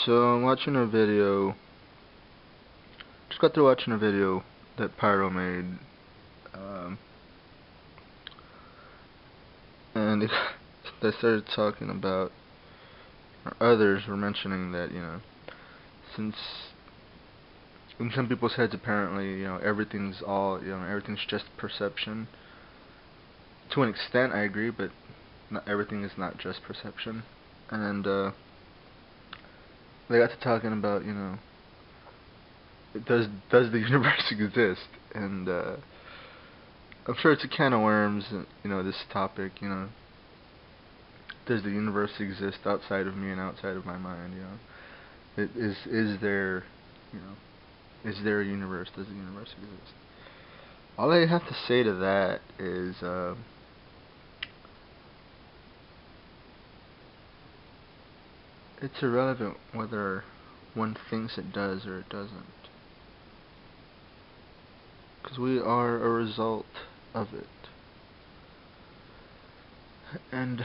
So I'm watching a video. Just got through watching a video that Pyro made, um, and they started talking about, or others were mentioning that since in some people's heads apparently everything's just perception. To an extent, I agree, but not everything is not just perception. And they got to talking about does the universe exist? And I'm sure it's a can of worms. This topic. Does the universe exist outside of me and outside of my mind? Is there you know is there a universe? Does the universe exist? All I have to say to that is it's irrelevant whether one thinks it does or it doesn't, because we are a result of it. And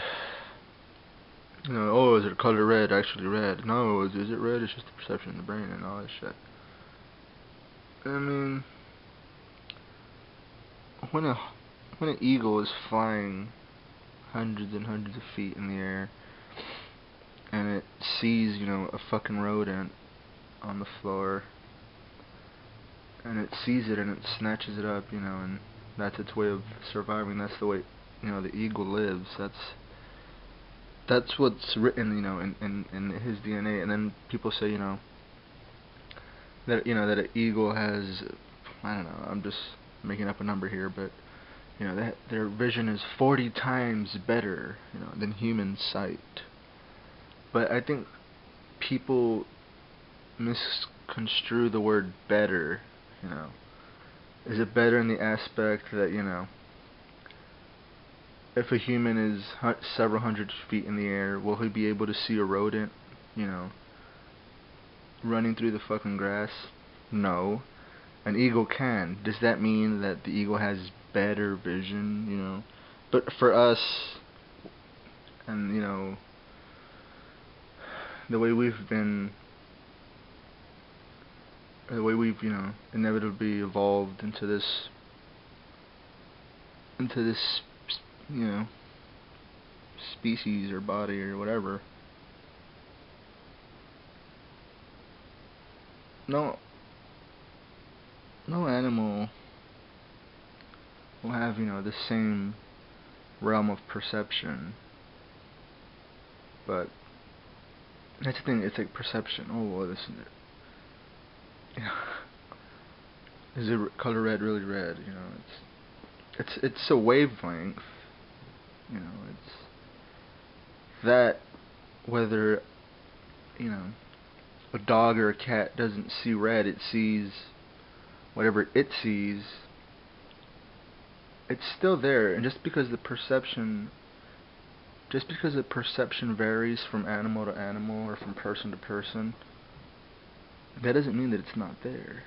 oh, is it color red actually red? No, is it red? It's just the perception in the brain and all that shit. I mean, when a when an eagle is flying hundreds and hundreds of feet in the air and it sees a fucking rodent on the floor, and it sees it and it snatches it up, and that's its way of surviving. That's the way the eagle lives. That's what's written in his DNA. And then people say that an eagle has, I don't know, I'm just making up a number here, but that their vision is 40 times better than human sight. But I think people misconstrue the word better. Is it better in the aspect that if a human is several hundred feet in the air, will he be able to see a rodent running through the fucking grass? No. An eagle can. Does that mean that the eagle has better vision? But for us, and the way we've been, or the way we've inevitably evolved into this you know species or body or whatever. No, no animal will have the same realm of perception. But that's the thing. It's like perception. Oh, well, this is it. Is the color red really red? It's a wavelength. It's that whether a dog or a cat doesn't see red, it sees whatever it sees. It's still there, and just because the perception varies from animal to animal or from person to person, that doesn't mean that it's not there.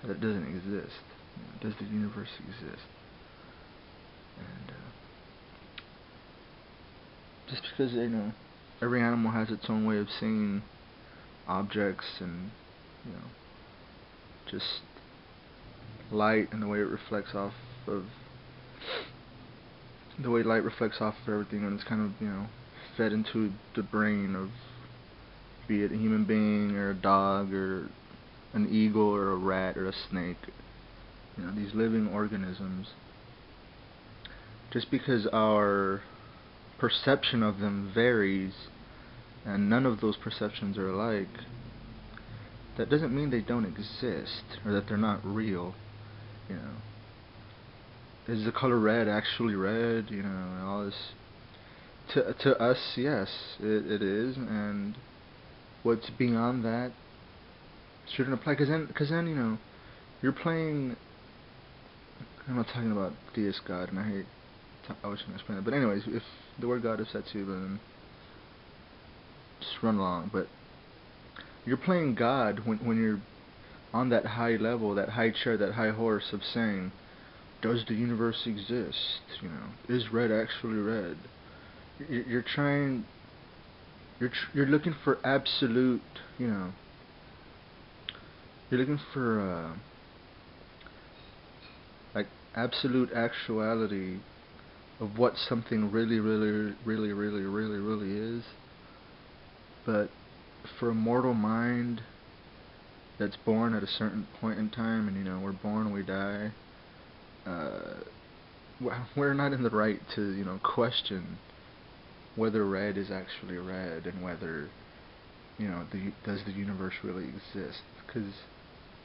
That it doesn't exist. Does the universe exist? And just because every animal has its own way of seeing objects, and just light and the way light reflects off of everything, and it's kind of fed into the brain of, be it a human being or a dog or an eagle or a rat or a snake, these living organisms. Just because our perception of them varies, and none of those perceptions are alike, that doesn't mean they don't exist or that they're not real. Is the color red actually red? And all this. To us, yes, it is, and what's beyond that shouldn't apply. Cause then you're playing. I'm not talking about deist God, and I was going to explain that. But anyways, if the word God upsets you, then just run along. But you're playing God when you're on that high level, that high chair, that high horse of saying, does the universe exist? Is red actually red? you're trying, you're looking for absolute, you know, you're looking for like absolute actuality of what something really is. But for a mortal mind that's born at a certain point in time, and you know, we're born, we die, uh, we're not in the right to, you know, question whether red is actually red and whether, you know, does the universe really exist? Because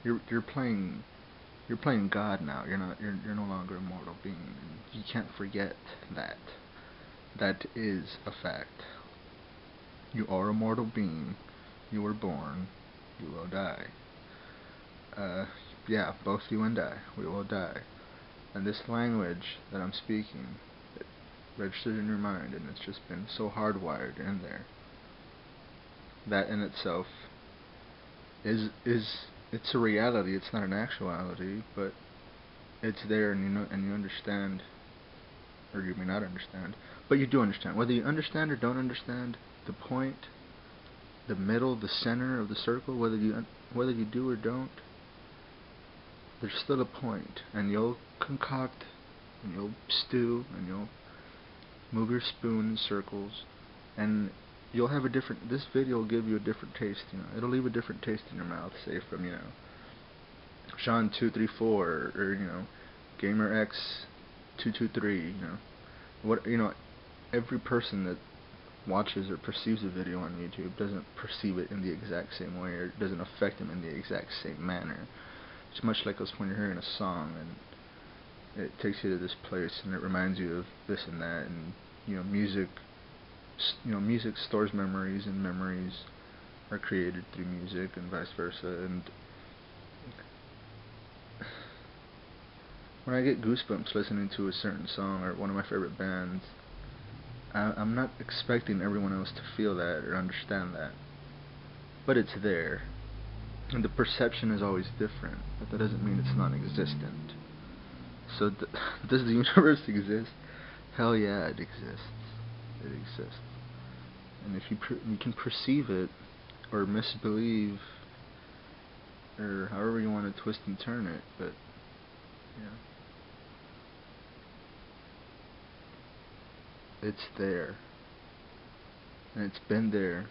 you're playing God now. You're no longer a mortal being. You can't forget that. That is a fact. You are a mortal being. You were born. You will die. Uh, yeah, both you and I, we will die. And this language that I'm speaking, it registered in your mind, and it's just been so hardwired in there. That in itself is it's a reality. It's not an actuality, but it's there, and you know, and you understand, or you may not understand, but you do understand. Whether you understand or don't understand the point, the middle, the center of the circle, whether you do or don't, there's still a point, and you'll concoct, and you'll stew, and you'll move your spoon in circles, and you'll have a different. This video will give you a different taste. You know, it'll leave a different taste in your mouth. Say from, you know, Sean234, or you know, GamerX223. You know, what, you know, every person that watches or perceives a video on YouTube doesn't perceive it in the exact same way, or doesn't affect them in the exact same manner. It's much like us when you're hearing a song and it takes you to this place and it reminds you of this and that, and you know, music stores memories, and memories are created through music, and vice versa. And when I get goosebumps listening to a certain song or one of my favorite bands, I'm not expecting everyone else to feel that or understand that, but it's there. And the perception is always different, but that doesn't mean it's non-existent. So, does the universe exist? Hell yeah, it exists. It exists. And if you can perceive it, or misbelieve, or however you want to twist and turn it, but, yeah, it's there. And it's been there.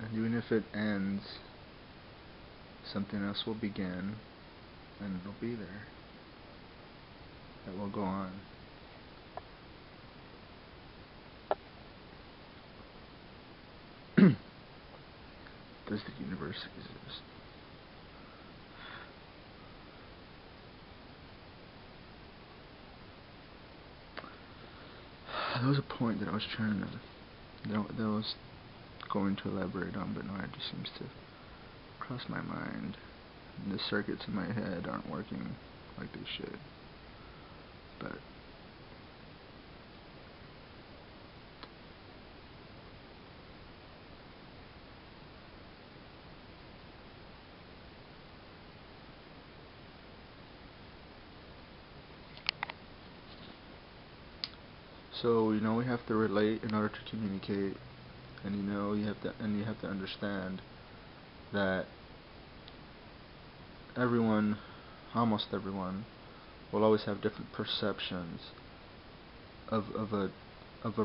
And even if it ends, something else will begin, and it'll be there. It will go on. Does the universe exist? There was a point that I was trying to, that I was going to elaborate on, but no, it just seems to cross my mind. And the circuits in my head aren't working like they should. But so, you know, we have to relate in order to communicate, and you know, you have to understand that everyone, almost everyone, will always have different perceptions of a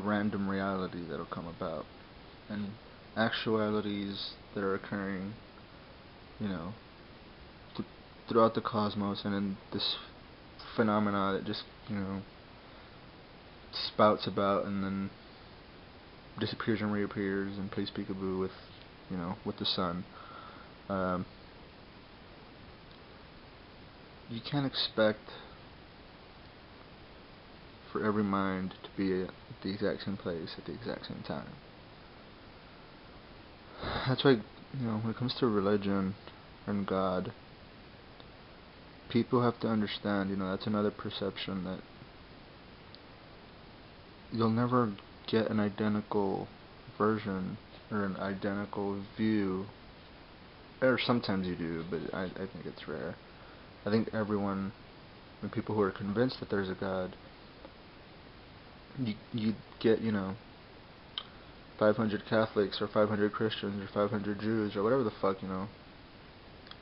random reality that'll come about, and actualities that are occurring, you know, throughout the cosmos, and in this phenomena that just, you know, spouts about and then disappears and reappears and plays peekaboo with, you know, with the sun. You can't expect for every mind to be at the exact same place at the exact same time. That's why, you know, when it comes to religion and God, people have to understand, you know, that's another perception, that you'll never get an identical version or an identical view, or sometimes you do, but I think it's rare. I think everyone And people who are convinced that there's a God, you get, 500 Catholics or 500 Christians or 500 Jews or whatever the fuck, and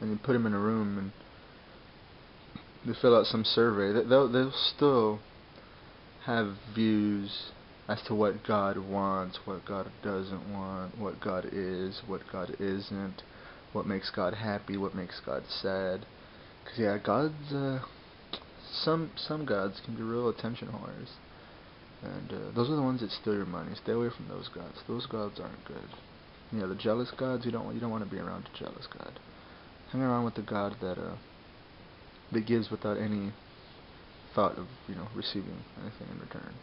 you put them in a room and they fill out some survey. They'll still have views as to what God wants, what God doesn't want, what God is, what God isn't, what makes God happy, what makes God sad. Cause yeah, God's some gods can be real attention whores, and those are the ones that steal your money. Stay away from those gods. Those gods aren't good. Yeah, the jealous gods, you don't want to be around a jealous God. Hang around with the God that gives without any thought of receiving anything in return.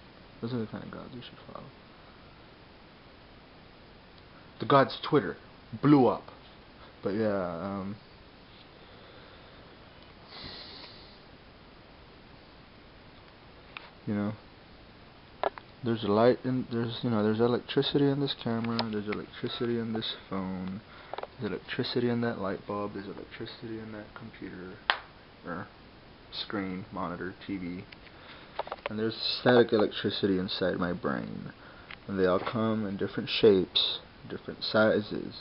Those are the kind of gods you should follow. The god's Twitter blew up, but yeah, you know, there's a light in there's electricity in this camera. There's electricity in this phone. There's electricity in that light bulb. There's electricity in that computer or screen, monitor, TV. And there's static electricity inside my brain. And they all come in different shapes, different sizes,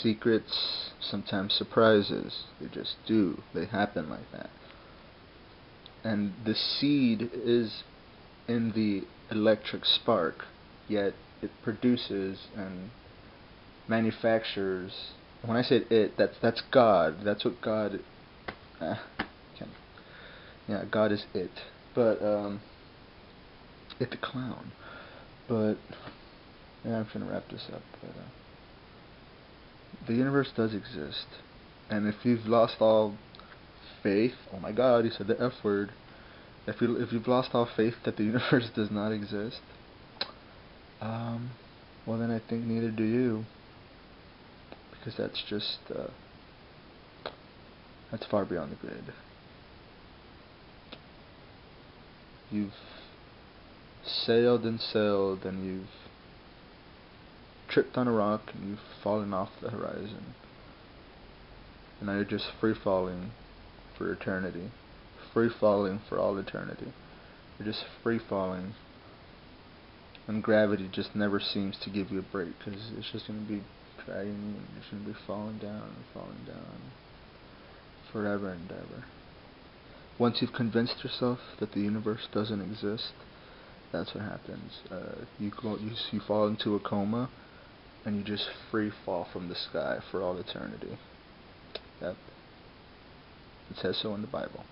secrets, sometimes surprises. They just do. They happen like that. And the seed is in the electric spark, yet it produces and manufactures. When I say it, that's God. That's what God. Yeah, God is it. But it the clown. But yeah, I'm trying to wrap this up. But the universe does exist, and if you've lost all faith, oh my God, he said the F word. If you've lost all faith that the universe does not exist, well then I think neither do you, because that's just that's far beyond the grid. You've sailed and sailed, and you've tripped on a rock, and you've fallen off the horizon, and now you're just free falling for eternity, free falling for all eternity. You're just free falling, and gravity just never seems to give you a break, because it's just going to be dragging you, and you're just going to be falling down, forever and ever. Once you've convinced yourself that the universe doesn't exist, that's what happens. You fall into a coma, and you just free fall from the sky for all eternity. Yep. It says so in the Bible.